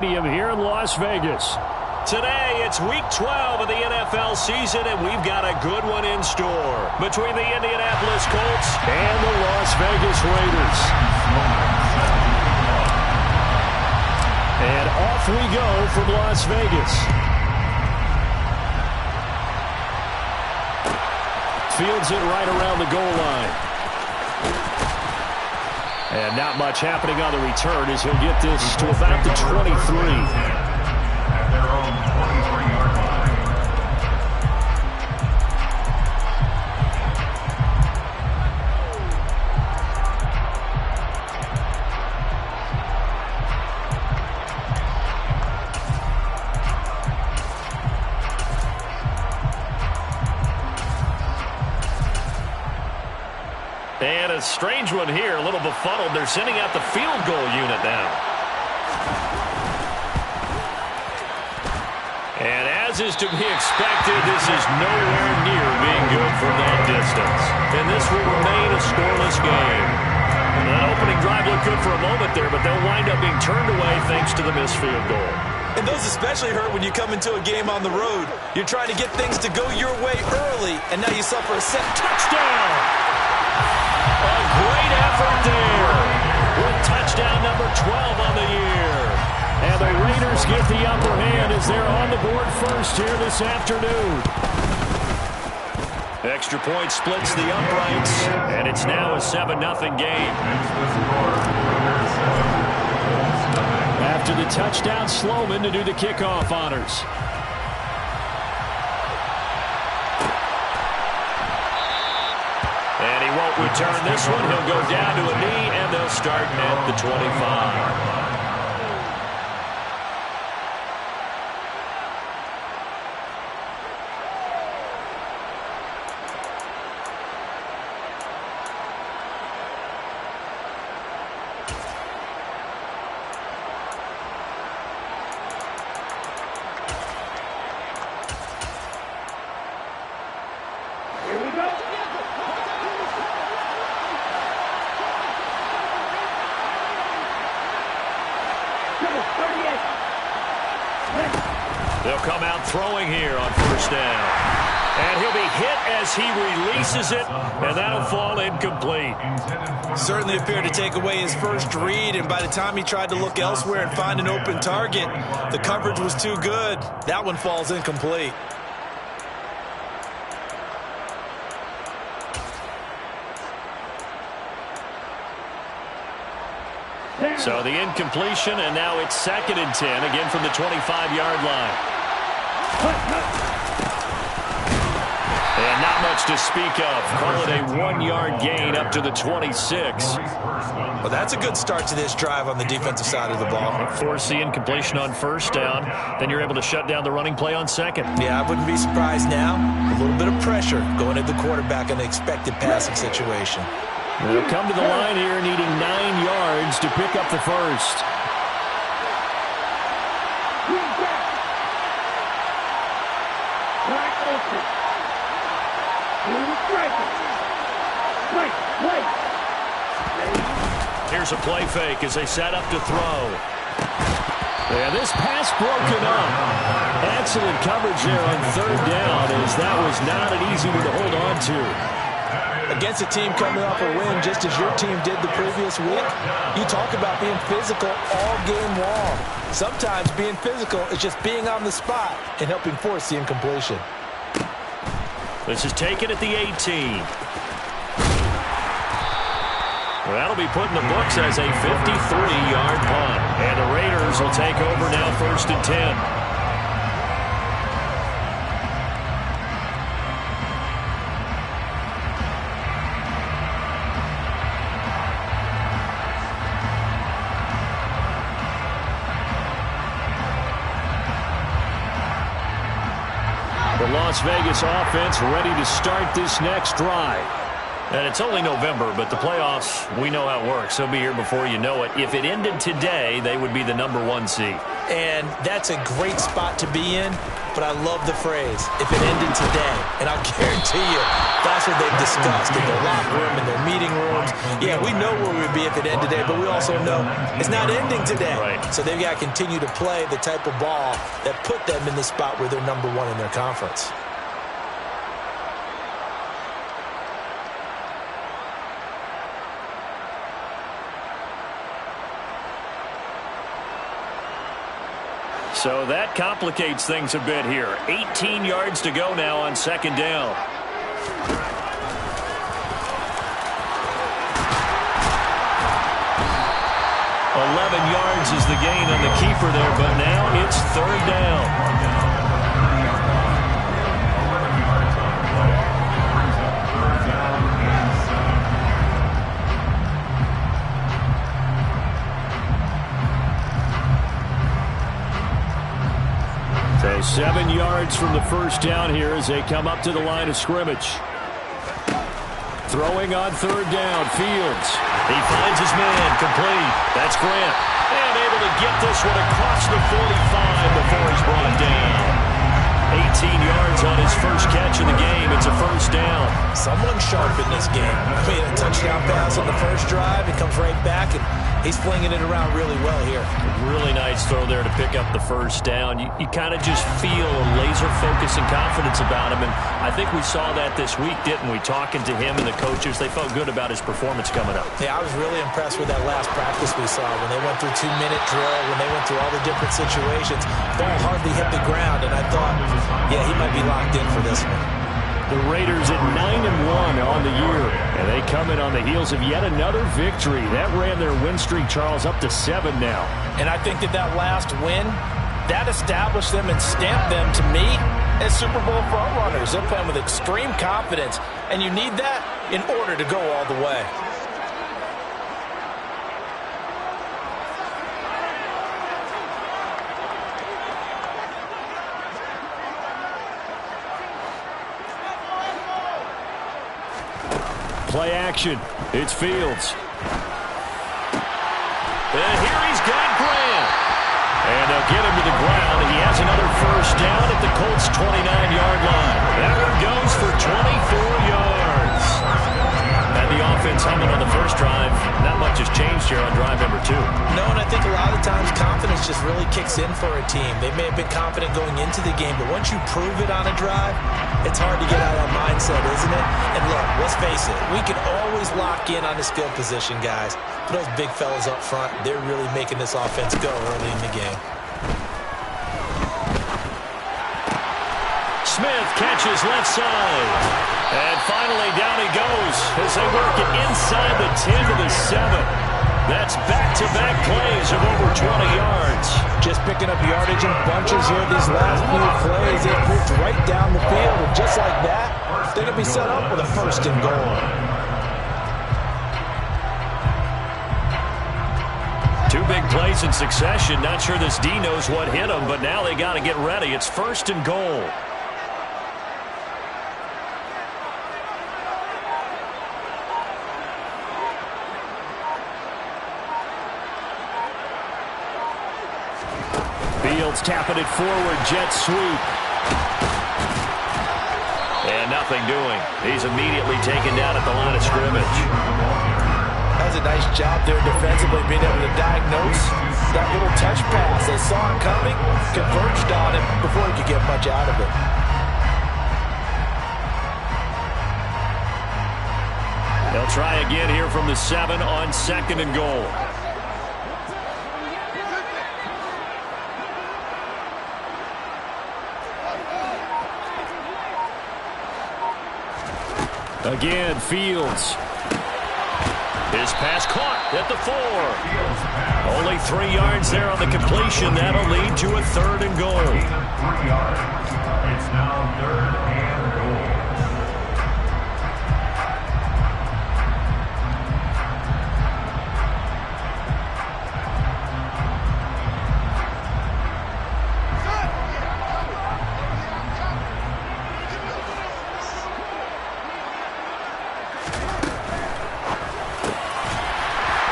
Here in Las Vegas. Today, it's Week 12 of the NFL season, and we've got a good one in store between the Indianapolis Colts and the Las Vegas Raiders. And off we go from Las Vegas. Fields it right around the goal line. And not much happening on the return as he'll get this to about the 23. And a strange one here, a little befuddled. They're sending out the field goal unit now. And as is to be expected, this is nowhere near being good from that distance. And this will remain a scoreless game. That opening drive looked good for a moment there, but they'll wind up being turned away thanks to the missed field goal. And those especially hurt when you come into a game on the road. You're trying to get things to go your way early, and now you suffer a set touchdown. A great effort there with touchdown number 12 on the year. And the Raiders get the upper hand as they're on the board first here this afternoon. Extra point splits the uprights, and it's now a 7-0 game. After the touchdown, Sloman to do the kickoff honors. And he won't return this one. He'll go down to a knee, and they'll start at the 25. They'll come out throwing here on first down. And he'll be hit as he releases it, and that'll fall incomplete. Certainly appeared to take away his first read, and by the time he tried to look elsewhere and find an open target, the coverage was too good. That one falls incomplete. So the incompletion, and now it's 2nd and 10, again from the 25-yard line. And not much to speak of. Call it a 1-yard gain up to the 26. Well, that's a good start to this drive on the defensive side of the ball. Force the incompletion on first down. Then you're able to shut down the running play on second. Yeah, I wouldn't be surprised now. A little bit of pressure going at the quarterback in an expected passing situation. They'll come to the line here needing 9 yards to pick up the first. Here's a play fake as they set up to throw. And this pass broken up. Excellent coverage there on third down, as that was not an easy one to hold on to. Against a team coming off a win just as your team did the previous week, you talk about being physical all game long. Sometimes being physical is just being on the spot and helping force the incompletion. This is taken at the 18. Well, that'll be put in the books as a 53-yard punt. And the Raiders will take over now 1st and 10. The Las Vegas offense ready to start this next drive. And it's only November, but the playoffs, we know how it works. They'll be here before you know it. If it ended today, they would be the #1 seed. And that's a great spot to be in, but I love the phrase, if it ended today. And I'll guarantee you, that's what they've discussed in their locker room, in their meeting rooms. Yeah, we know where we'd be if it ended today, but we also know it's not ending today. Right. So they've got to continue to play the type of ball that put them in the spot where they're #1 in their conference. So that complicates things a bit here. 18 yards to go now on 2nd down. Yards is the gain on the keeper there, but now it's 3rd down. So 7 yards from the 1st down here as they come up to the line of scrimmage. Throwing on 3rd down, Fields. He finds his man, complete. That's Grant. And able to get this one across the 45 before he's brought down. 18 yards on his first catch of the game. It's a 1st down. Someone sharp in this game. I mean, a touchdown pass on the first drive. He comes right back, and he's flinging it around really well here. Really nice throw there to pick up the 1st down. You kind of just feel a laser focus and confidence about him, and I think we saw that this week, didn't we? Talking to him and the coaches, they felt good about his performance coming up. Yeah, I was really impressed with that last practice we saw when they went through 2-minute drill, when they went through all the different situations. Ball hardly hit the ground, and I thought, yeah, he might be locked in for this one. The Raiders at 9-1 on the year, and they come in on the heels of yet another victory. That ran their win streak, Charles, up to 7 now. And I think that last win, that established them and stamped them, to me, as Super Bowl frontrunners. They're playing with extreme confidence, and you need that in order to go all the way. Play action. It's Fields. And here he's got Grant. And they'll get him to the ground. He has another 1st down at the Colts' 29-yard line. That one goes for 24 yards. And the offense humming on the first drive. Not much has changed here on drive number 2. No, and I think a lot of times confidence just really kicks in for a team. They may have been confident going into the game, but once you prove it on a drive, it's hard to get out of that mindset, isn't it? And look, let's face it, we can always lock in on the skill position, guys. But those big fellas up front, they're really making this offense go early in the game. Smith catches left side. And finally down he goes as they work it inside the 10 to the 7. That's back-to-back plays of over 20 yards. Just picking up yardage in bunches here these last few plays. They've moved right down the field, and just like that, they're going to be set up with a 1st and goal. 2 big plays in succession. Not sure this D knows what hit him, but now they got to get ready. It's 1st and goal. Fields tapping it forward, jet sweep. And nothing doing. He's immediately taken down at the line of scrimmage. That was a nice job there defensively, being able to diagnose that little touch pass. They saw it coming, converged on it before he could get much out of it. They'll try again here from the 7 on 2nd and goal. Again, Fields. His pass caught at the 4. Only 3 yards there on the completion. That'll lead to a 3rd and goal. 3 yards. It's now 3rd and goal.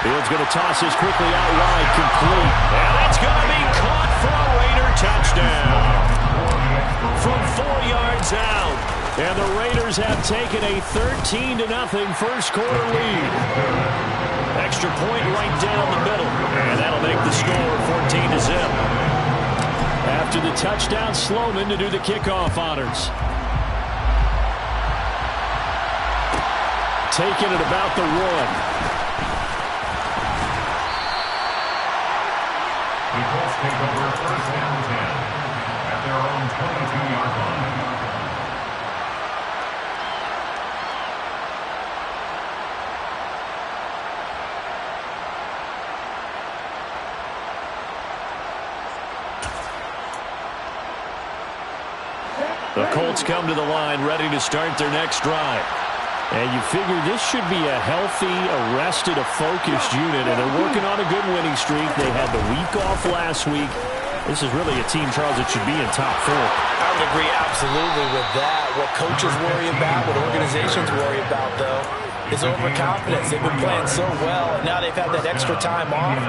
Fields going to toss this quickly out wide, complete. And that's going to be caught for And the Raiders have taken a 13-0 first quarter lead. Extra point right down the middle. And that'll make the score 14-0. After the touchdown, Sloman to do the kickoff honors. Taking it about the 1. Eagles take over first down 10 at their own 22-yard line. The Colts come to the line ready to start their next drive. And you figure this should be a healthy, arrested, a focused unit, and they're working on a good winning streak. They had the week off last week. This is really a team, Charles, that should be in top 4. I would agree absolutely with that. What coaches worry about, what organizations worry about, though, is overconfidence. They've been playing so well, and now they've had that extra time off.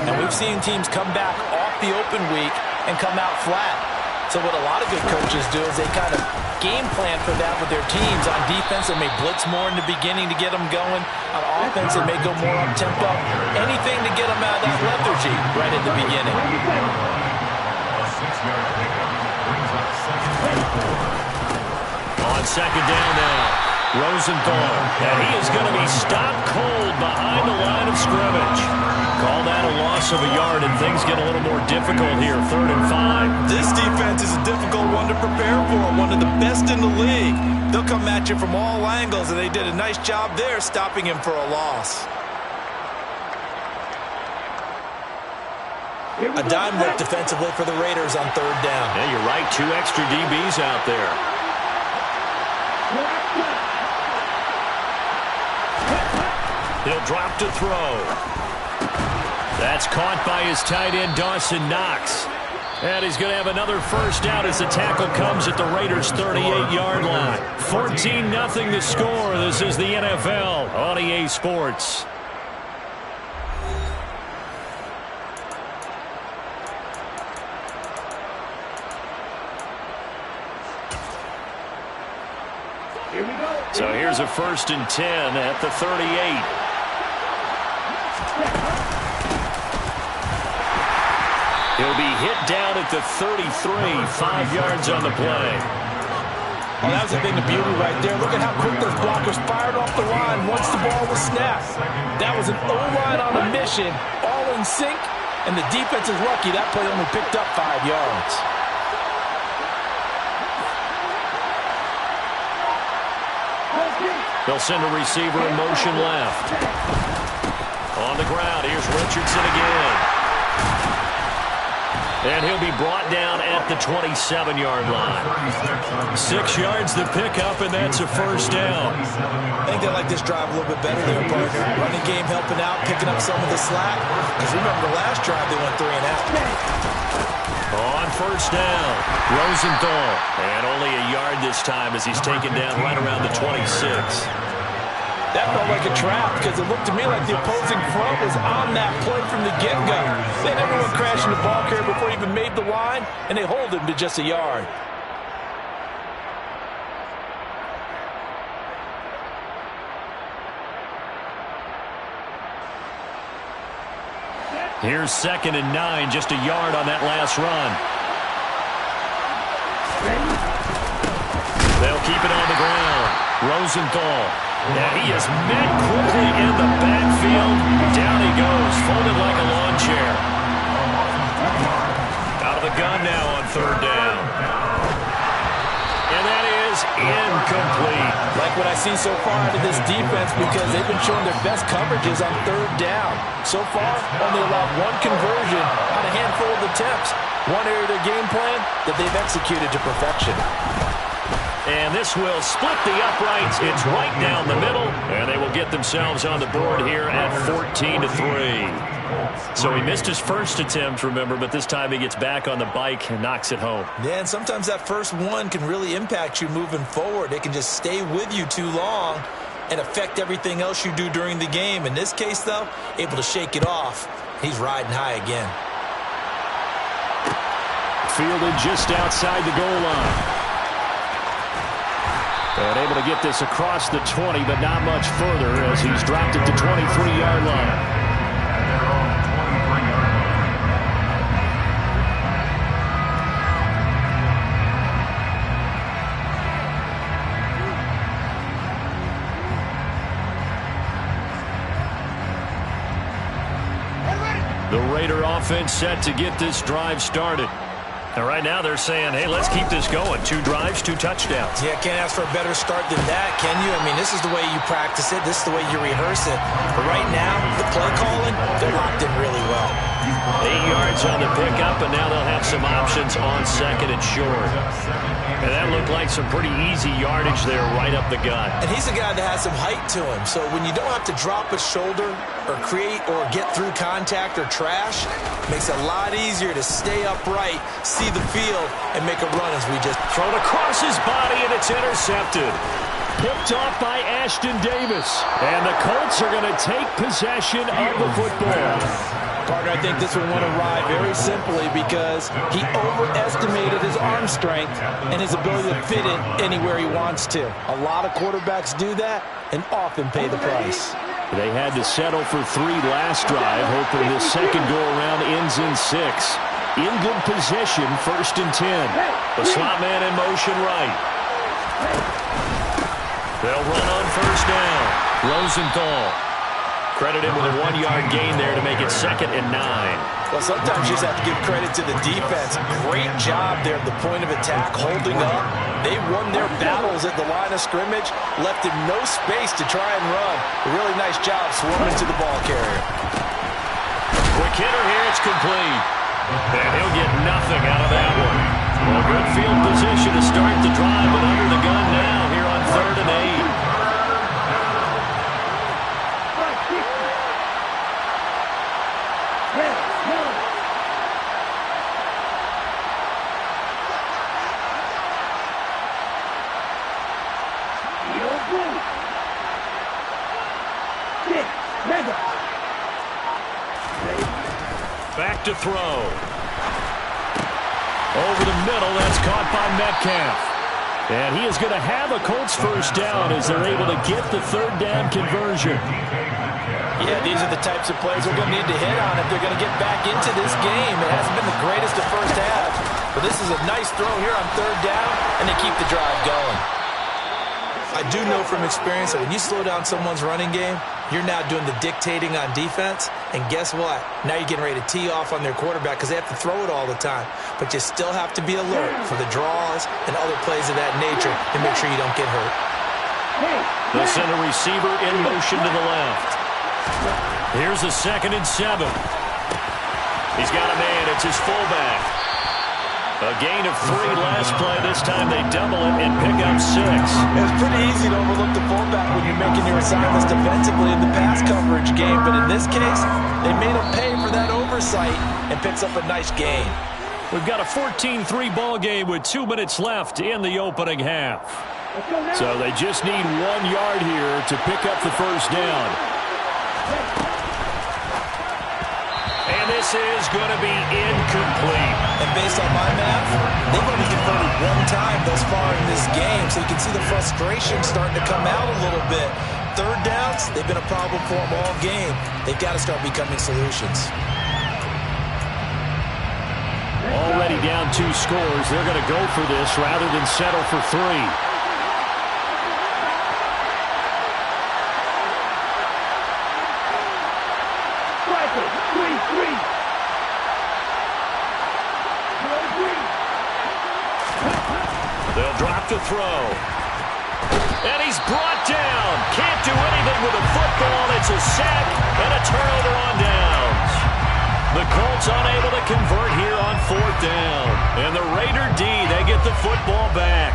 And we've seen teams come back off the open week and come out flat. So what a lot of good coaches do is they kind of game plan for that with their teams. On defense, they may blitz more in the beginning to get them going. On offense, they may go more up-tempo. Anything to get them out of that lethargy right at the beginning. A 6-yard pickup brings up second and 4. On second down now, Rosenthal. And he is going to be stopped cold behind the line of scrimmage. Call that a loss of a yard, and things get a little more difficult here, 3rd and 5. This defense is a difficult one to prepare for, one of the best in the league. They'll come at you from all angles, and they did a nice job there stopping him for a loss. A dime work defensively for the Raiders on 3rd down. Yeah, you're right, 2 extra DBs out there. He'll drop to throw. That's caught by his tight end, Dawson Knox. And he's going to have another first down as the tackle comes at the Raiders' 38-yard line. 14-0 the score. This is the NFL on EA Sports. So here's a 1st and 10 at the 38. He'll be hit down at the 33, 5 yards on the play. Well, that was a thing of beauty right there. Look at how quick those blockers fired off the line once the ball was snapped. That was an O-line on a mission, all in sync, and the defense is lucky that play only picked up 5 yards. They'll send a receiver in motion left. On the ground, here's Richardson again. And he'll be brought down at the 27-yard line. 6 yards to pick up, and that's a first down. I think they like this drive a little bit better there, partner. Running game helping out, picking up some of the slack. Because remember, the last drive they went 3 and out. On first down, Rosenthal. And only a yard this time as he's taken down right around the 26. That felt like a trap because it looked to me like the opposing front was on that play from the get-go. They never went crashing the ball carrier before he even made the line, and they hold him to just a yard. Here's 2nd and 9, just a yard on that last run. They'll keep it on the ground. Rosenthal. Yeah, he is met quickly in the backfield. Down he goes, folded like a lawn chair. Out of the gun now on 3rd down. And that is incomplete. Like what I see so far out of this defense because they've been showing their best coverages on 3rd down. So far, only allowed 1 conversion on a handful of attempts. One area of their game plan that they've executed to perfection. And this will split the uprights. It's right down the middle. And they will get themselves on the board here at 14-3. So he missed his first attempt, remember, but this time he gets back on the bike and knocks it home. Yeah, and sometimes that first one can really impact you moving forward. It can just stay with you too long and affect everything else you do during the game. In this case, though, able to shake it off. He's riding high again. Fielded just outside the goal line. And able to get this across the 20, but not much further as he's dropped it to 23-yard line. The Raider offense set to get this drive started. And right now they're saying, hey, let's keep this going. 2 drives, 2 touchdowns. Yeah, can't ask for a better start than that, can you? I mean, this is the way you practice it. This is the way you rehearse it. But right now, the play calling, they're locked in really well. 8 yards on the pickup, and now they'll have some options on second and short. And that looked like some pretty easy yardage there right up the gut. And he's a guy that has some height to him. So when you don't have to drop a shoulder or create or get through contact or trash, it makes it a lot easier to stay upright, see the field, and make a run as we just thrown across his body, and it's intercepted. Picked off by Ashton Davis. And the Colts are going to take possession of the football. Partner, I think this one went awry very simply because he overestimated his arm strength and his ability to fit it anywhere he wants to. A lot of quarterbacks do that and often pay the price. They had to settle for 3 last drive, hoping this second go-around ends in 6. In good position, 1st and 10. The slot man in motion right. They'll run on 1st down. Rosenthal. Credit him with a 1-yard gain there to make it 2nd and 9. Well, sometimes you just have to give credit to the defense. Great job there at the point of attack, holding up. They won their battles at the line of scrimmage, left him no space to try and run. A really nice job swarming to the ball carrier. Quick hitter here, it's complete. And he'll get nothing out of that one. Well, good field position to start the drive, but under the gun now here on 3rd and 8. Back to throw. Over the middle, that's caught by Metcalf. And he is going to have a Colts 1st down as they're able to get the 3rd down conversion. Yeah, these are the types of plays we're going to need to hit on if they're going to get back into this game. It hasn't been the greatest of first half, but this is a nice throw here on 3rd down, and they keep the drive going. I do know from experience that when you slow down someone's running game, you're now doing the dictating on defense, and guess what? Now you're getting ready to tee off on their quarterback because they have to throw it all the time. But you still have to be alert for the draws and other plays of that nature to make sure you don't get hurt. They'll send a receiver in motion to the left. Here's a 2nd and 7. He's got a man. It's his fullback. A gain of 3 last play. This time they double it and pick up 6. It's pretty easy to overlook the fullback when you're making your assignments defensively in the pass coverage game. But in this case, they made him pay for that oversight and picks up a nice gain. We've got a 14-3 ball game with 2 minutes left in the opening half. So they just need 1 yard here to pick up the 1st down. And this is going to be incomplete. And based on my math, they've only converted 1 time thus far in this game. So you can see the frustration starting to come out a little bit. 3rd downs, they've been a problem for them all game. They've got to start becoming solutions. Already down 2 scores. They're going to go for this rather than settle for 3. They'll drop to throw. And he's brought down. Can't do anything with the football. It's a sack and a turnover on downs. The Colts unable to convert here on 4th down. And the Raider D, they get the football back.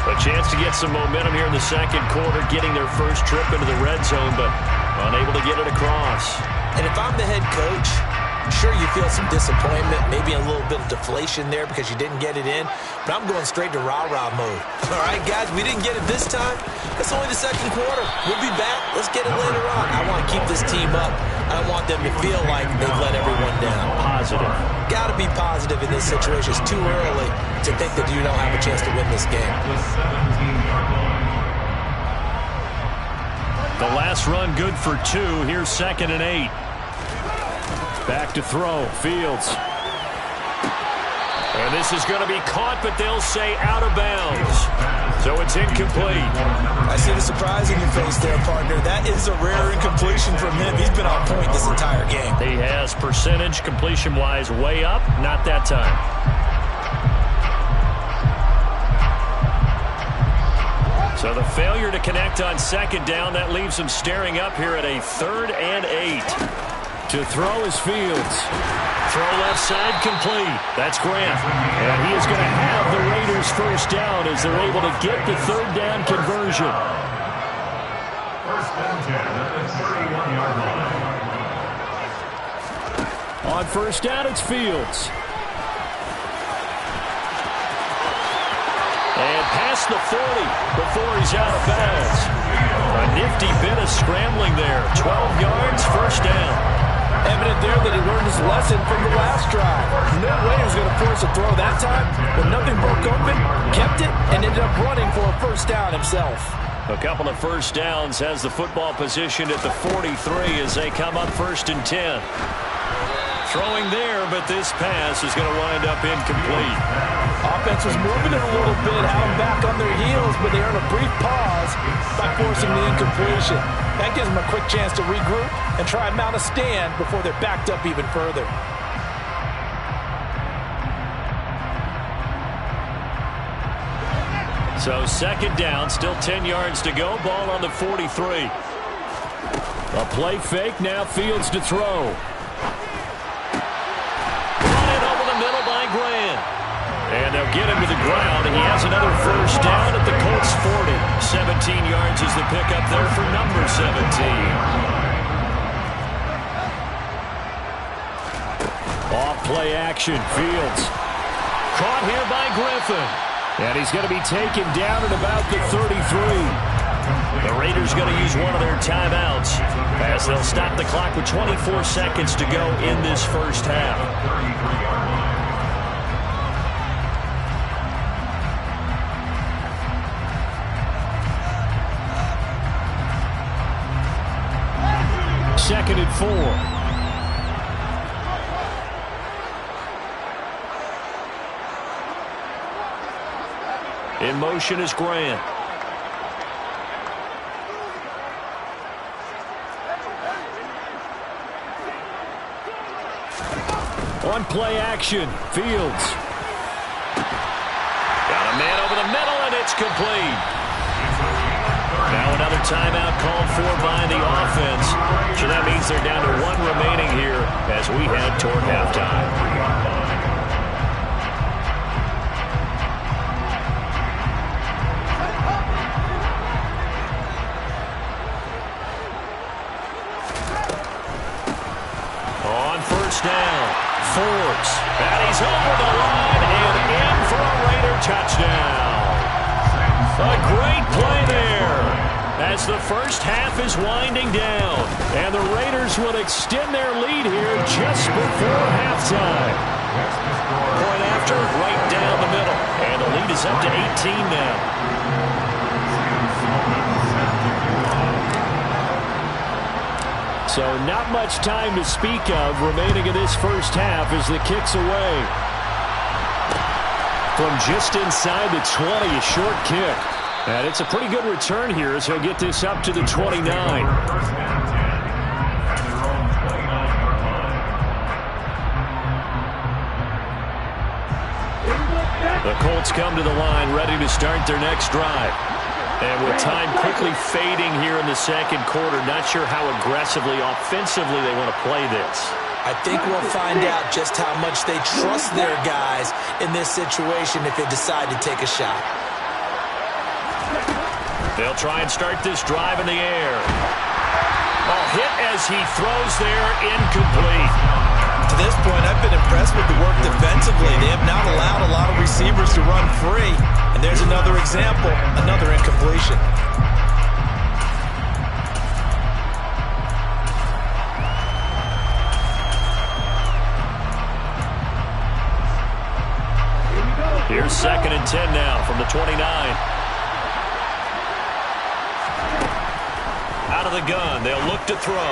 A chance to get some momentum here in the 2nd quarter, getting their first trip into the red zone, but unable to get it across. And if I'm the head coach, sure, you feel some disappointment, maybe a little bit of deflation there because you didn't get it in, but I'm going straight to rah-rah mode. All right, guys, we didn't get it this time. It's only the 2nd quarter. We'll be back. Let's get it later on. I want to keep this team up I don't want them to feel like they've let everyone down. Positive. Got to be positive in this situation. It's too early to think that you don't have a chance to win this game. The last run good for 2. Here's 2nd and 8. Back to throw. Fields. And this is going to be caught, but they'll say out of bounds. So it's incomplete. I see the surprise in your face there, partner. That is a rare incompletion from him. He's been on point this entire game. He has percentage completion-wise way up. Not that time. So the failure to connect on 2nd down, that leaves him staring up here at a 3rd and 8. To throw is Fields. Throw left side complete. That's Grant. And he is going to have the Raiders first down as they're able to get the 3rd down conversion. First and 10 at the 31-yard line. On first down, it's Fields. And past the 40 before he's out of bounds. A nifty bit of scrambling there. 12 yards, first down. Evident there that he learned his lesson from the last drive. No way he was going to force a throw that time, but nothing broke open, kept it, and ended up running for a first down himself. A couple of first downs has the football positioned at the 43 as they come up 1st and 10. Throwing there, but this pass is going to wind up incomplete. Offense was moving it a little bit, had them back on their heels, but they earned a brief pause by forcing the incompletion. That gives them a quick chance to regroup and try and mount a stand before they're backed up even further. So 2nd down, still 10 yards to go. Ball on the 43. A play fake, now Fields to throw. Run it over the middle by Grant. And they'll get him to the ground, and he has another first down at the Colts 40. 17 yards is the pickup there for number 17. Off play action, Fields. Caught here by Griffin. And he's going to be taken down at about the 33. The Raiders going to use one of their timeouts as they'll stop the clock with 24 seconds to go in this first half. 2nd and 4. In motion is Grant. On play action, Fields. Got a man over the middle, and it's complete. Now another timeout called for by the offense. So that means they're down to 1 remaining here as we head toward halftime. On first down, Forbes. And he's over the line and in for a Raider touchdown. A great play there as the first half is winding down. And the Raiders will extend their lead here just before halftime. Point after, right down the middle. And the lead is up to 18 now. So not much time to speak of remaining in this first half as the kick's away. From just inside the 20, a short kick. And it's a pretty good return here as he'll get this up to the 29. The Colts come to the line ready to start their next drive. And with time quickly fading here in the second quarter, not sure how aggressively, offensively they want to play this. I think we'll find out just how much they trust their guys in this situation if they decide to take a shot. They'll try and start this drive in the air. A hit as he throws there, incomplete. To this point, I've been impressed with the work defensively. They have not allowed a lot of receivers to run free. And there's another example, another incompletion. Here's 2nd and 10 now from the 29. Out of the gun. They'll look to throw.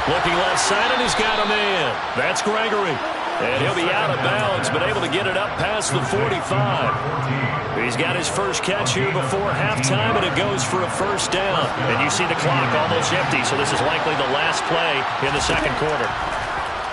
Looking left side, and he's got a man. That's Gregory. And he'll be out of bounds, but able to get it up past the 45. He's got his first catch here before halftime, and it goes for a first down. And you see the clock almost empty, so this is likely the last play in the second quarter.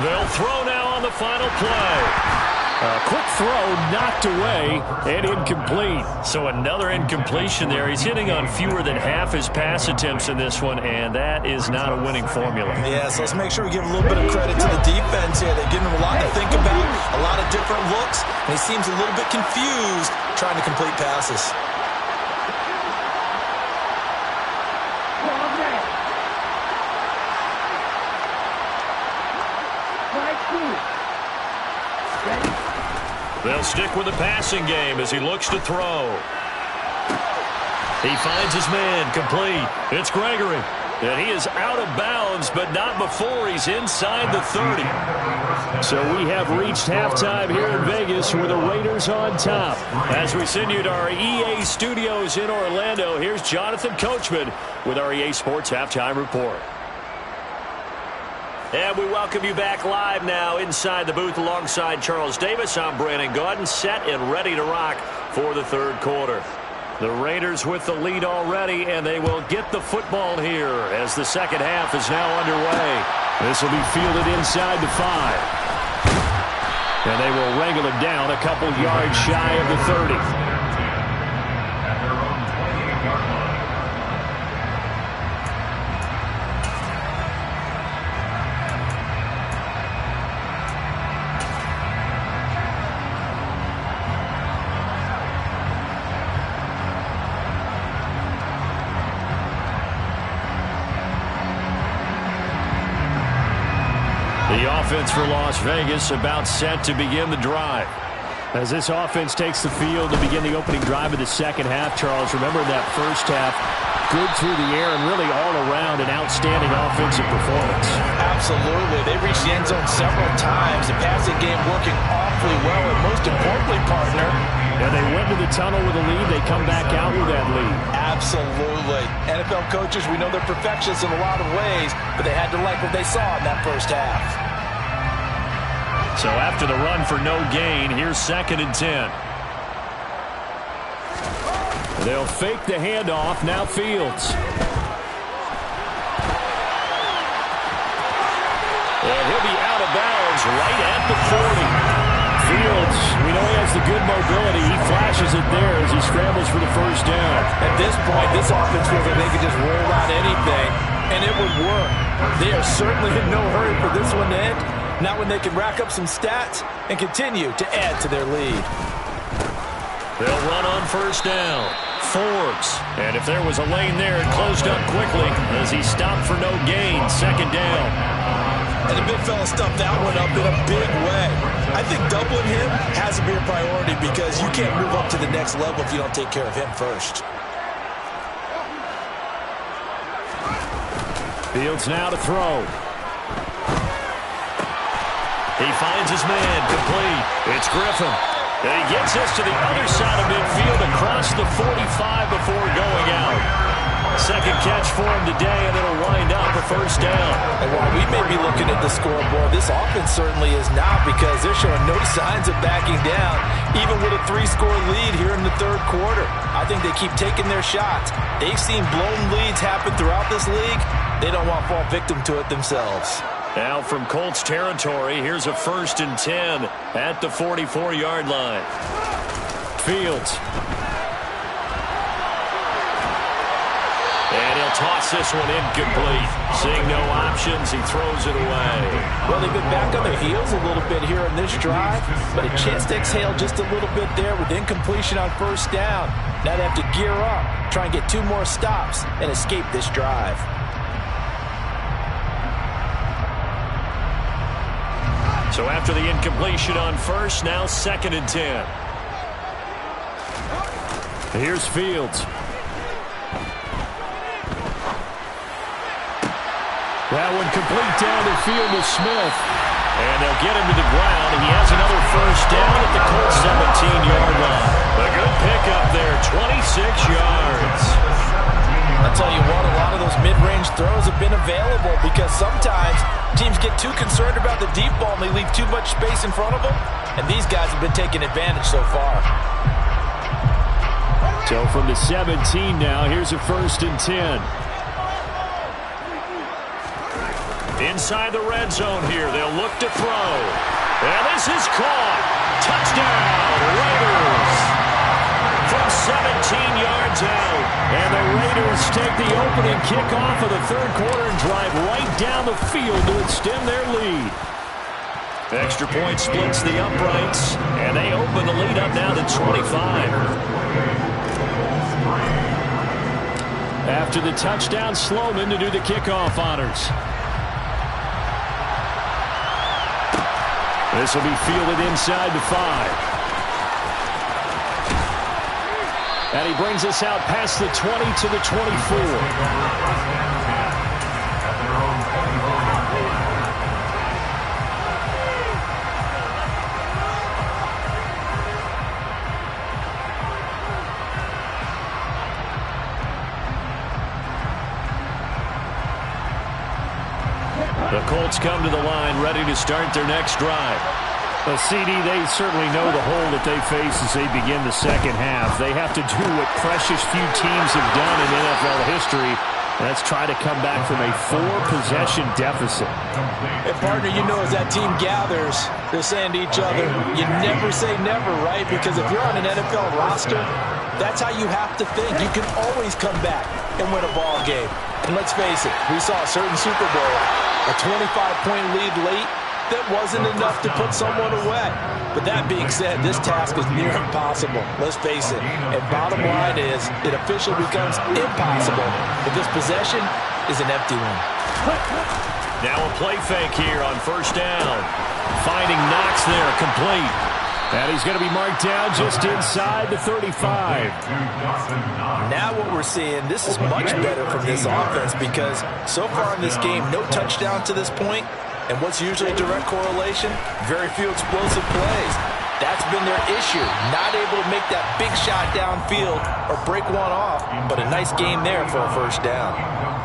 They'll throw now on the final play. A quick throw knocked away and incomplete. So another incompletion there. He's hitting on fewer than half his pass attempts in this one, and that is not a winning formula. Yeah, so let's make sure we give a little bit of credit to the defense here. They've given him a lot to think about, a lot of different looks, and he seems a little bit confused trying to complete passes. They'll stick with the passing game as he looks to throw. He finds his man, complete. It's Gregory. And he is out of bounds, but not before he's inside the 30. So we have reached halftime here in Vegas with the Raiders on top. As we send you to our EA studios in Orlando, here's Jonathan Coachman with our EA Sports Halftime Report. And we welcome you back live now inside the booth alongside Charles Davis. I'm Brandon Gaudin, set and ready to rock for the third quarter. The Raiders with the lead already, and they will get the football here as the second half is now underway. This will be fielded inside the 5. And they will wrangle it down a couple yards shy of the 30. The offense for Las Vegas about set to begin the drive. As this offense takes the field to begin the opening drive of the second half, Charles, remember that first half, good through the air and really all around an outstanding offensive performance. Absolutely. They reached the end zone several times. The passing game working awfully well, and most importantly, partner, and they went to the tunnel with a lead. They come back out with that lead. Absolutely. NFL coaches, we know they're perfectionists in a lot of ways, but they had to like what they saw in that first half. So after the run for no gain, here's 2nd and 10. They'll fake the handoff. Now Fields. And he'll be out of bounds right at the 40. Fields, we know he has the good mobility. He flashes it there as he scrambles for the first down. At this point, this offense feels like they could just roll out anything, and it would work. They are certainly in no hurry for this one to end. Not when they can rack up some stats and continue to add to their lead. They'll run on first down. Forbes. And if there was a lane there, it closed up quickly as he stopped for no gain. 2nd down. And the big fella stuffed that one up in a big way. I think doubling him has to be a priority because you can't move up to the next level if you don't take care of him first. Fields now to throw. He finds his man, complete. It's Griffin. And he gets this to the other side of midfield across the 45 before going out. Second catch for him today, and it'll wind up a first down. And while we may be looking at the scoreboard, this offense certainly is not because they're showing no signs of backing down, even with a 3-score lead here in the third quarter. I think they keep taking their shots. They've seen blown leads happen throughout this league. They don't want to fall victim to it themselves. Now from Colts territory, here's a 1st and 10 at the 44-yard line. Fields. And he'll toss this one incomplete. Seeing no options, he throws it away. Well, they've been back on their heels a little bit here in this drive, but a chance to exhale just a little bit there with incompletion on first down. Now they have to gear up, try and get 2 more stops, and escape this drive. So after the incompletion on first, now 2nd and 10. Here's Fields. That one complete down the field to Smith. And they'll get him to the ground, and he has another first down at the Colts 17 26 yards. I'll tell you what, a lot of those mid-range throws have been available because sometimes teams get too concerned about the deep ball and they leave too much space in front of them, and these guys have been taking advantage so far. So from the 17 now, here's a 1st and 10. Inside the red zone here, they'll look to throw. And this is caught. Touchdown, Raiders. From 17 yards out. And the Raiders take the opening kickoff of the 3rd quarter and drive right down the field to extend their lead. Extra point splits the uprights, and they open the lead up now to 25. After the touchdown, Sloman to do the kickoff honors. This will be fielded inside the 5. And he brings us out past the 20 to the 24. The Colts come to the line, ready to start their next drive. Well, CD, they certainly know the hole that they face as they begin the second half. They have to do what precious few teams have done in NFL history. Let's try to come back from a 4-possession deficit. And partner, you know as that team gathers, they're saying to each other, you never say never, right? Because if you're on an NFL roster, that's how you have to think. You can always come back and win a ball game. And let's face it, we saw a certain Super Bowl, a 25-point lead late, that wasn't enough to put someone away. But that being said, this task is near impossible. Let's face it. And bottom line is, it officially becomes impossible if this possession is an empty one. Now a play fake here on 1st down. Finding Knox there, complete. And he's going to be marked down just inside the 35. Now what we're seeing, this is much better from this offense because so far in this game, no touchdown to this point. And what's usually a direct correlation? Very few explosive plays. That's been their issue. Not able to make that big shot downfield or break one off, but a nice game there for a 1st down.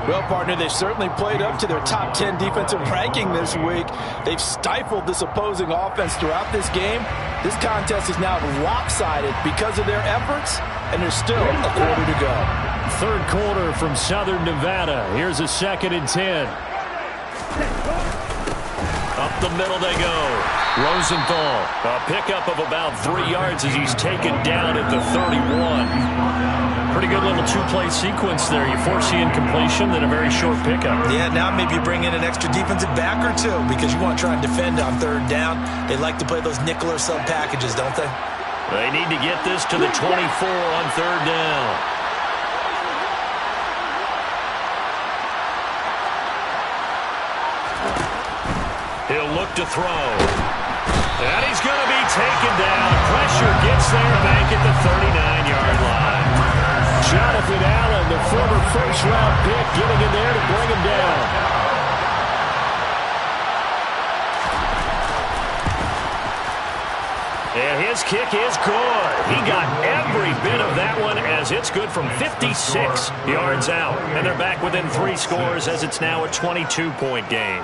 Well, partner, they've certainly played up to their top 10 defensive ranking this week. They've stifled this opposing offense throughout this game. This contest is now lopsided because of their efforts, and there's still a quarter to go. 3rd quarter from Southern Nevada. Here's a 2nd and 10. Up the middle they go. Rosenthal, a pickup of about 3 yards as he's taken down at the 31. Pretty good little 2-play sequence there. You force the incompletion, then a very short pickup. Yeah, now maybe you bring in an extra defensive back or two because you want to try and defend on 3rd down. They like to play those nickel or sub packages, don't they? They need to get this to the 24 on 3rd down. He'll look to throw. And he's going to be taken down. Pressure gets there back at the 39-yard line. Jonathan Allen, the former 1st-round pick, getting in there to bring him down. And his kick is good. He got every bit of that one as it's good from 56 yards out. And they're back within 3 scores as it's now a 22-point game.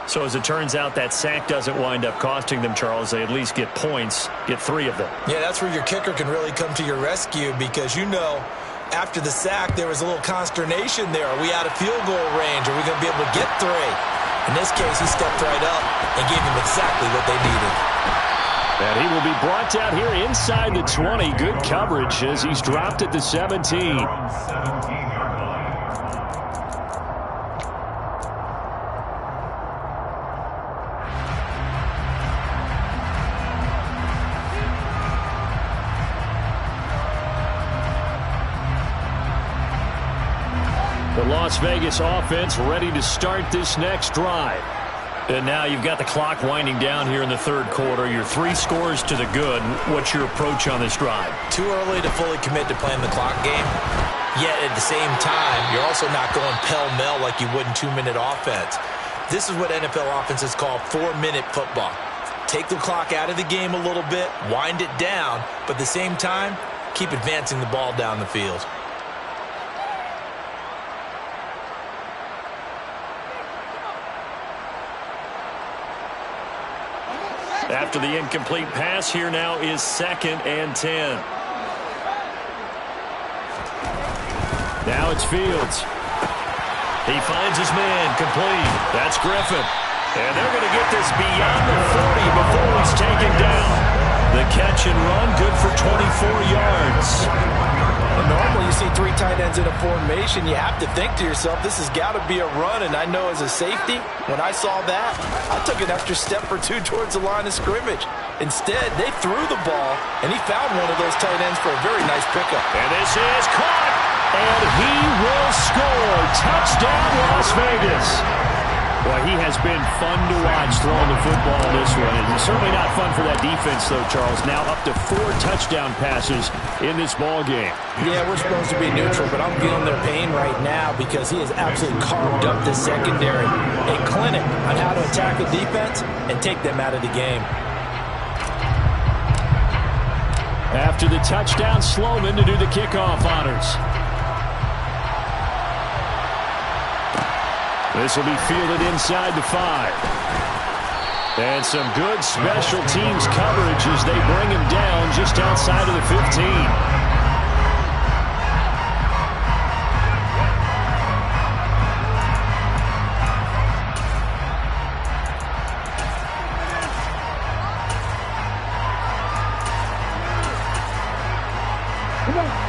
So as it turns out, that sack doesn't wind up costing them, Charles. They at least get points, get 3 of them. Yeah, that's where your kicker can really come to your rescue because, you know, after the sack, there was a little consternation there. Are we out of field goal range? Are we going to be able to get 3? In this case, he stepped right up and gave them exactly what they needed. And he will be brought down here inside the 20. Good coverage as he's dropped at the 17. The Las Vegas offense ready to start this next drive. And now you've got the clock winding down here in the 3rd quarter. Your 3 scores to the good. What's your approach on this drive? Too early to fully commit to playing the clock game. Yet at the same time, you're also not going pell-mell like you would in 2-minute offense. This is what NFL offenses call 4-minute football. Take the clock out of the game a little bit, wind it down, but at the same time, keep advancing the ball down the field. After the incomplete pass, here now is 2nd and 10. Now it's Fields. He finds his man, complete. That's Griffin. And they're going to get this beyond the 40 before he's taken down. The catch and run, good for 24 yards. Normally you see 3 tight ends in a formation, you have to think to yourself, this has got to be a run. And I know as a safety, when I saw that, I took an extra step or 2 towards the line of scrimmage. Instead, they threw the ball, and he found one of those tight ends for a very nice pickup. And this is caught, and he will score. Touchdown, Las Vegas. Well, he has been fun to watch throwing the football in this one. It's certainly not fun for that defense, though, Charles. Now up to 4 touchdown passes in this ball game. Yeah, we're supposed to be neutral, but I'm feeling their pain right now because he has absolutely carved up the secondary. A clinic on how to attack a defense and take them out of the game. After the touchdown, Sloman to do the kickoff honors. This will be fielded inside the 5. And some good special teams coverage as they bring him down just outside of the 15.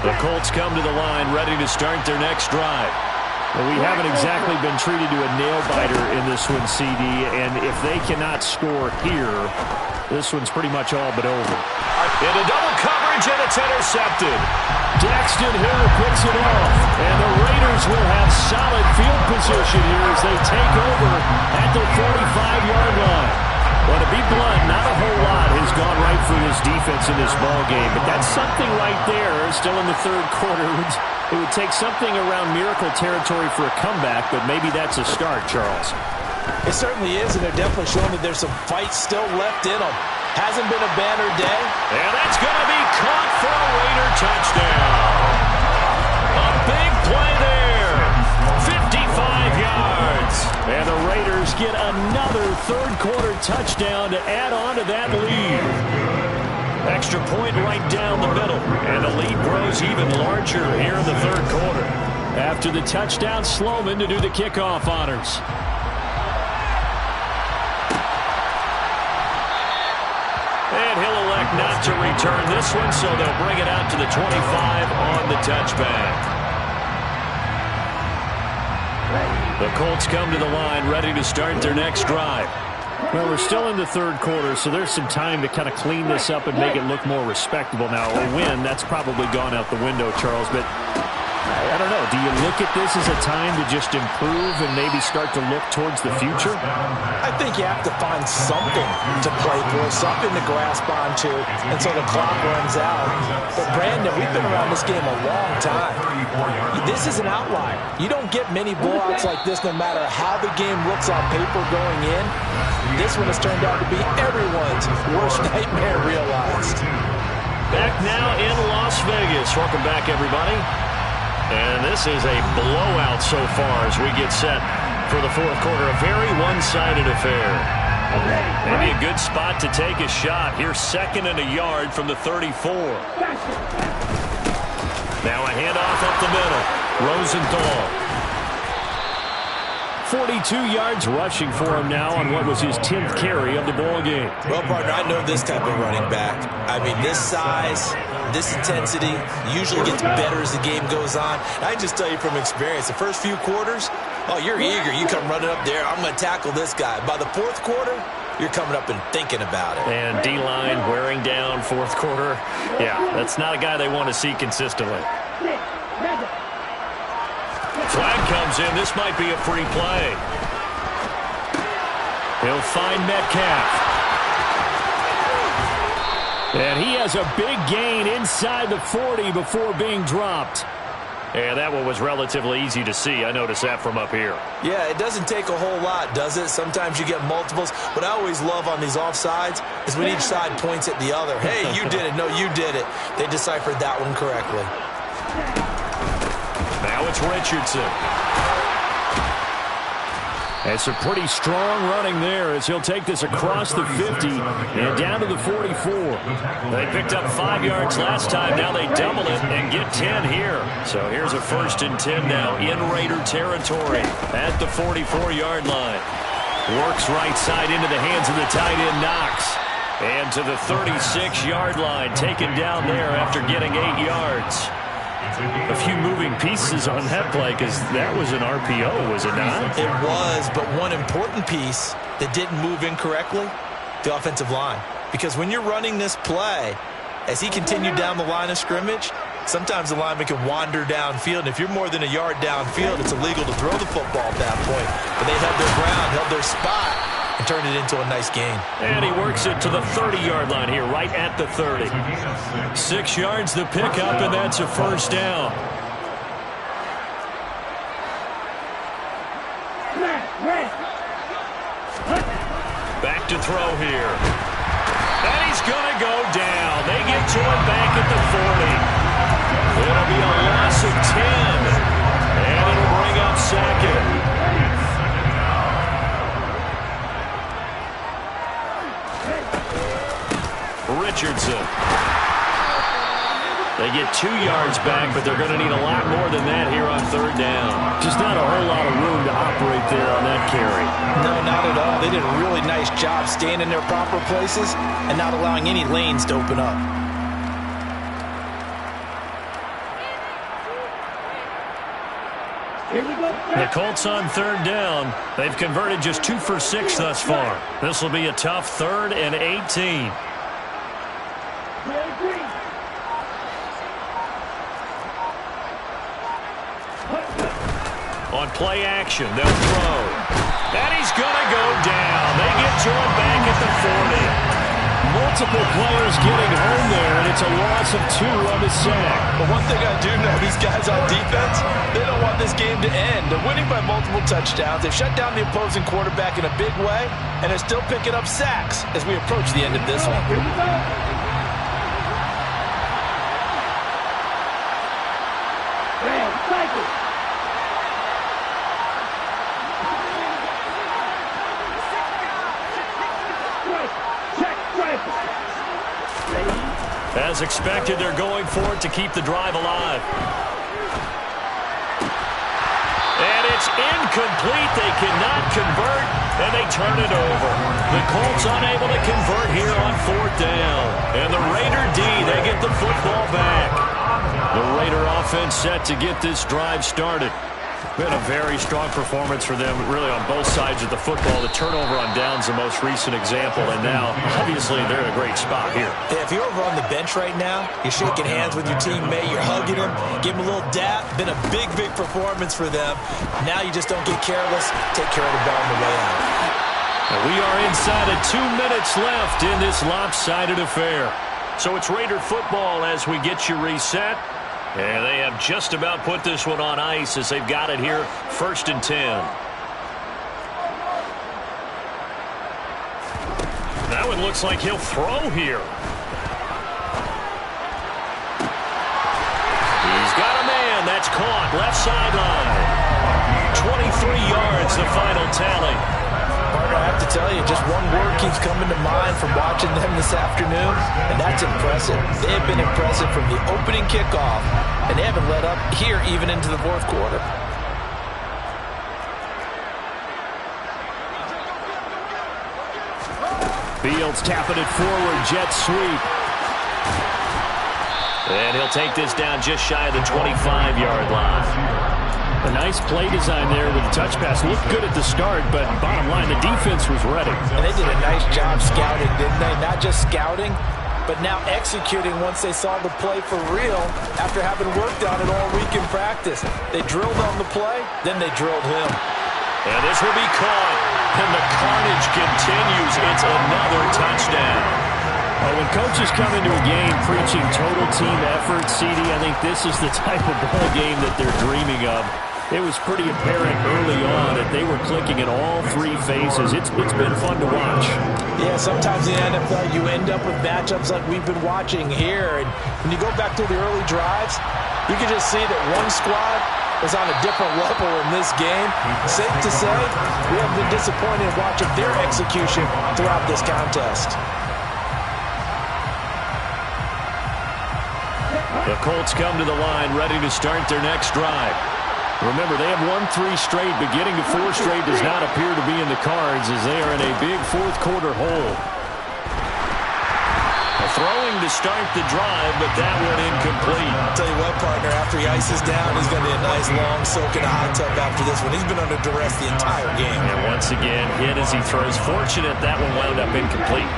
The Colts come to the line ready to start their next drive. Well, we haven't exactly been treated to a nail-biter in this one, CD, and if they cannot score here, this one's pretty much all but over. Into double coverage, and it's intercepted. Daxton Hill picks it off, and the Raiders will have solid field position here as they take over at the 45-yard line. Well, to be blunt, not a whole lot has gone right for this defense in this ball game, but that's something right there. Still in the 3rd quarter. It would take something around miracle territory for a comeback, but maybe that's a start, Charles. It certainly is, and they're definitely showing that there's some fight still left in them. Hasn't been a banner day. And that's going to be caught for a Raider touchdown. A big play there. 55 yards. And the Raiders get another 3rd quarter touchdown to add on to that lead. Extra point right down the middle. And the lead grows even larger here in the 3rd quarter. After the touchdown, Sloman to do the kickoff honors. And he'll elect not to return this one, so they'll bring it out to the 25 on the touchback. The Colts come to the line ready to start their next drive. Well, we're still in the 3rd quarter, so there's some time to kind of clean this up and make it look more respectable. Now, a win, that's probably gone out the window, Charles, but I don't know. Do you look at this as a time to just improve and maybe start to look towards the future? I think you have to find something to play for, something to grasp onto until the clock runs out. But, Brandon, we've been around this game a long time. This is an outlier. You don't get many blowouts like this no matter how the game looks on paper going in. This one has turned out to be everyone's worst nightmare realized. Back now in Las Vegas. Welcome back, everybody. And this is a blowout so far as we get set for the 4th quarter. A very one-sided affair. Maybe a good spot to take a shot. Here's 2nd and a yard from the 34. Now a handoff up the middle. Rosenthal. 42 yards rushing for him now on what was his 10th carry of the ball game. Well, partner, I know this type of running back. I mean, this size, this intensity usually gets better as the game goes on. I can just tell you from experience, the first few quarters, oh, you're eager. You come running up there, I'm going to tackle this guy. By the 4th quarter, you're coming up and thinking about it. And D-line wearing down 4th quarter. Yeah, that's not a guy they want to see consistently. Flag comes in. This might be a free play. He'll find Metcalf. And he has a big gain inside the 40 before being dropped. And that one was relatively easy to see. I noticed that from up here. Yeah, it doesn't take a whole lot, does it? Sometimes you get multiples. What I always love on these offsides is when each side points at the other. Hey, you did it. No, you did it. They deciphered that one correctly. Now it's Richardson. It's a pretty strong running there as he'll take this across the 50 and down to the 44. They picked up 5 yards last time. Now they double it and get 10 here. So here's a 1st and 10 now in Raider territory at the 44-yard line. Works right side into the hands of the tight end Knox. And to the 36-yard line, taken down there after getting 8 yards. A few moving pieces on that play because that was an RPO, was it not? It was, but one important piece that didn't move incorrectly, the offensive line. Because when you're running this play, as he continued down the line of scrimmage, sometimes the lineman can wander downfield. And if you're more than a yard downfield, it's illegal to throw the football at that point. But they held their ground, held their spot, and turned it into a nice gain. And he works it to the 30-yard line here, right at the 30. 6 yards the pickup, and that's a 1st down. Back to throw here. And he's going to go down. They get to him back at the 40. It'll be a loss of 10. And it'll bring up 2nd. Richardson. They get 2 yards back, but they're going to need a lot more than that here on 3rd down. Just not a whole lot of room to operate there on that carry. No, not at all. They did a really nice job staying in their proper places and not allowing any lanes to open up. The Colts on 3rd down. They've converted just 2 for 6 thus far. This will be a tough 3rd and 18. On play action, they'll throw. And he's going to go down. They get to him back at the 40. Multiple players getting home there, and it's a loss of 2 on the sack. But one thing I do know, these guys on defense, they don't want this game to end. They're winning by multiple touchdowns. They've shut down the opposing quarterback in a big way, and they're still picking up sacks as we approach the end of this one. As expected, they're going for it to keep the drive alive. And it's incomplete. They cannot convert, and they turn it over. The Colts unable to convert here on 4th down. And the Raider D, they get the football back. The Raider offense set to get this drive started. Been a very strong performance for them, really, on both sides of the football. The turnover on downs, the most recent example, and now, obviously, they're in a great spot here. Yeah, if you're over on the bench right now, you're shaking hands with your teammate, you're hugging him, give him a little dap. Been a big, big performance for them. Now you just don't get careless. Take care of the ball on the way out. And we are inside of 2 minutes left in this lopsided affair. So it's Raider football as we get you reset. And they have just about put this one on ice as they've got it here, 1st and 10. That one looks like he'll throw here. He's got a man. That's caught. Left sideline. 23 yards, the final tally. Partner, I have to tell you, just one word keeps coming to mind from watching them this afternoon, and that's impressive. They have been impressive from the opening kickoff, and they haven't let up here even into the 4th quarter. Fields tapping it forward, jet sweep. And he'll take this down just shy of the 25-yard line. A nice play design there with the touch pass. Looked good at the start, but bottom line, the defense was ready. And they did a nice job scouting, didn't they? Not just scouting, but now executing once they saw the play for real after having worked on it all week in practice. They drilled on the play, then they drilled him. And this will be caught. And the carnage continues. It's another touchdown. Well, when coaches come into a game preaching total team effort, CD, I think this is the type of ball game that they're dreaming of. It was pretty apparent early on that they were clicking in all three phases. It's been fun to watch. Yeah, sometimes in the NFL you end up with matchups like we've been watching here. And when you go back to the early drives, you can just see that one squad is on a different level in this game. Safe to say, we have been disappointed in watching their execution throughout this contest. The Colts come to the line ready to start their next drive. Remember, they have won 3 straight, but getting to 4 straight does not appear to be in the cards as they are in a big fourth-quarter hole. Throwing to start the drive, but that one incomplete. I'll tell you what, partner, after he ices down, he's going to be a nice long soak in a hot tub after this one. He's been under duress the entire game. And once again, hit as he throws. Fortunate that one wound up incomplete.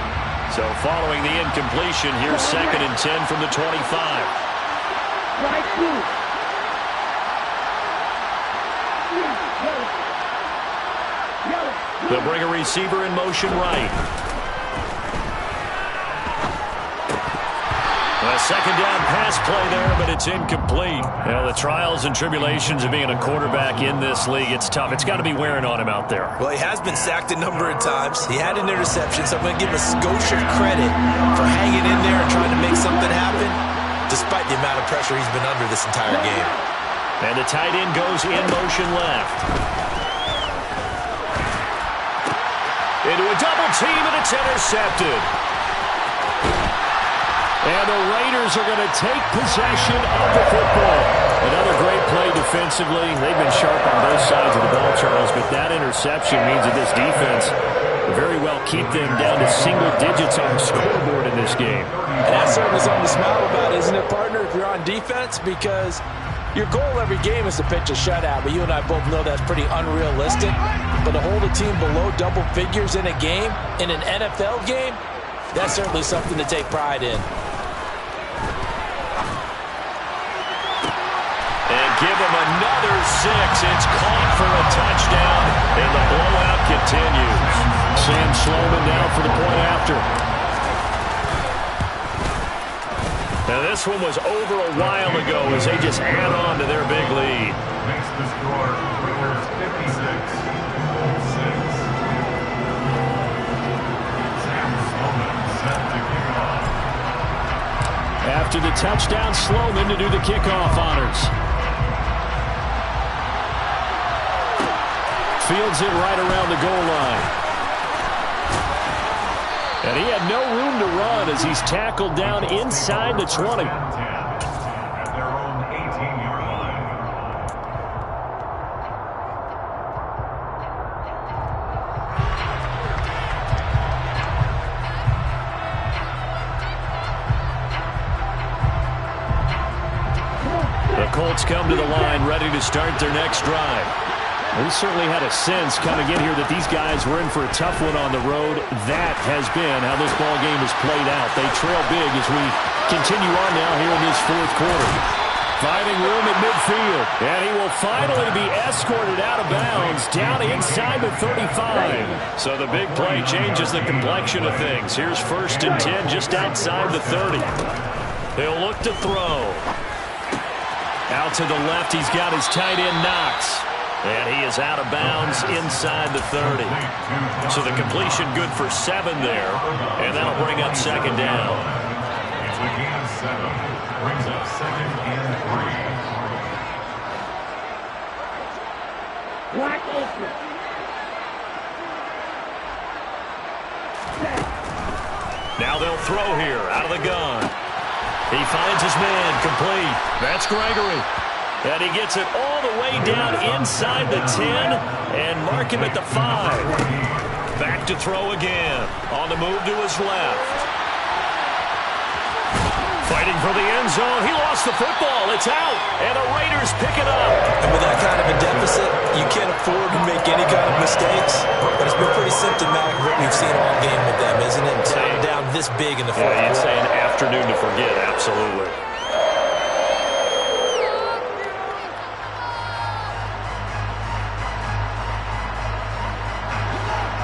So following the incompletion, here's 2nd and 10 from the 25. They'll bring a receiver in motion right. A second down pass play there, but it's incomplete. Well, the trials and tribulations of being a quarterback in this league, it's tough. It's got to be wearing on him out there. Well, he has been sacked a number of times. He had an interception, so I'm going to give him a skosh of credit for hanging in there and trying to make something happen, despite the amount of pressure he's been under this entire game. And the tight end goes in motion left. Into a double team, and it's intercepted. And the Raiders are going to take possession of the football. Another great play defensively. They've been sharp on both sides of the ball, Charles, but that interception means that this defense will very well keep them down to single digits on the scoreboard in this game. And that's certainly something to smile about, isn't it, partner, if you're on defense? Because your goal every game is to pitch a shutout, but you and I both know that's pretty unrealistic. But to hold a team below double figures in a game, in an NFL game, that's certainly something to take pride in. And give them another 6. It's caught for a touchdown, and the blowout continues. Sam Sloman now for the point after. Now this one was over a while ago as they just add on to their big lead. Makes the score Raiders 56, Colts 6. Sam Sloman set to kick off. After the touchdown, Sloman to do the kickoff honors. Fields it right around the goal line. And he had no room to run as he's tackled down inside the 20. At their own 18-yard line. The Colts come to the line ready to start their next drive. We certainly had a sense coming in here that these guys were in for a tough one on the road. That has been how this ball game has played out. They trail big as we continue on now here in this fourth quarter. Finding room at midfield, and he will finally be escorted out of bounds down inside the 35. So the big play changes the complexion of things. Here's 1st and 10 just outside the 30. He'll look to throw. Out to the left, he's got his tight end Knox. And he is out of bounds inside the 30. So the completion good for 7 there. And that'll bring up 2nd down. It's a gain of 7. Brings up 2nd and 3. Now they'll throw here out of the gun. He finds his man complete. That's Gregory. And he gets it all the way down inside the 10 and mark him at the 5. Back to throw again. On the move to his left. Fighting for the end zone. He lost the football. It's out. And the Raiders pick it up. And with that kind of a deficit, you can't afford to make any kind of mistakes. But it's been pretty symptomatic of what we've seen all game with them, isn't it? Down this big in the fourth quarter. You'd say an afternoon to forget. Absolutely.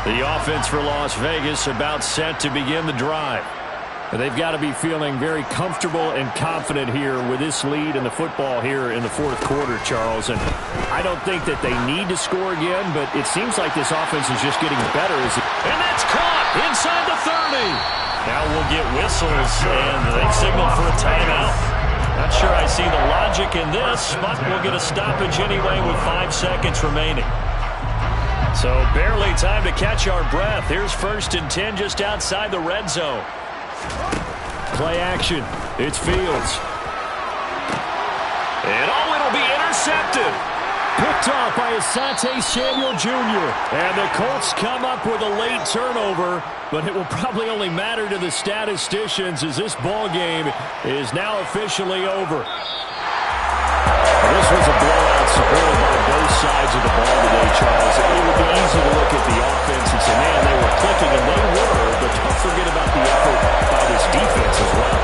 The offense for Las Vegas about set to begin the drive. They've got to be feeling very comfortable and confident here with this lead in the football here in the fourth quarter, Charles. And I don't think that they need to score again, but it seems like this offense is just getting better. And that's caught inside the 30. Now we'll get whistles, and they signal for a timeout. Not sure I see the logic in this, but we'll get a stoppage anyway with 5 seconds remaining. So barely time to catch our breath. Here's 1st and 10 just outside the red zone. Play action. It's Fields. And it'll be intercepted. Picked off by Asante Samuel Jr. And the Colts come up with a late turnover, but it will probably only matter to the statisticians as this ball game is now officially over. This was a blowout supported by both sides of the ball today, Charles. It would be easy to look at the offense and say, man, they were clicking, and they were, but don't forget about the effort by this defense as well.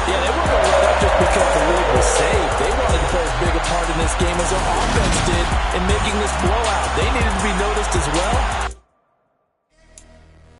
Yeah, they weren't going to let up just because the lead was saved. They wanted to play as big a part in this game as their offense did in making this blowout. They needed to be noticed as well,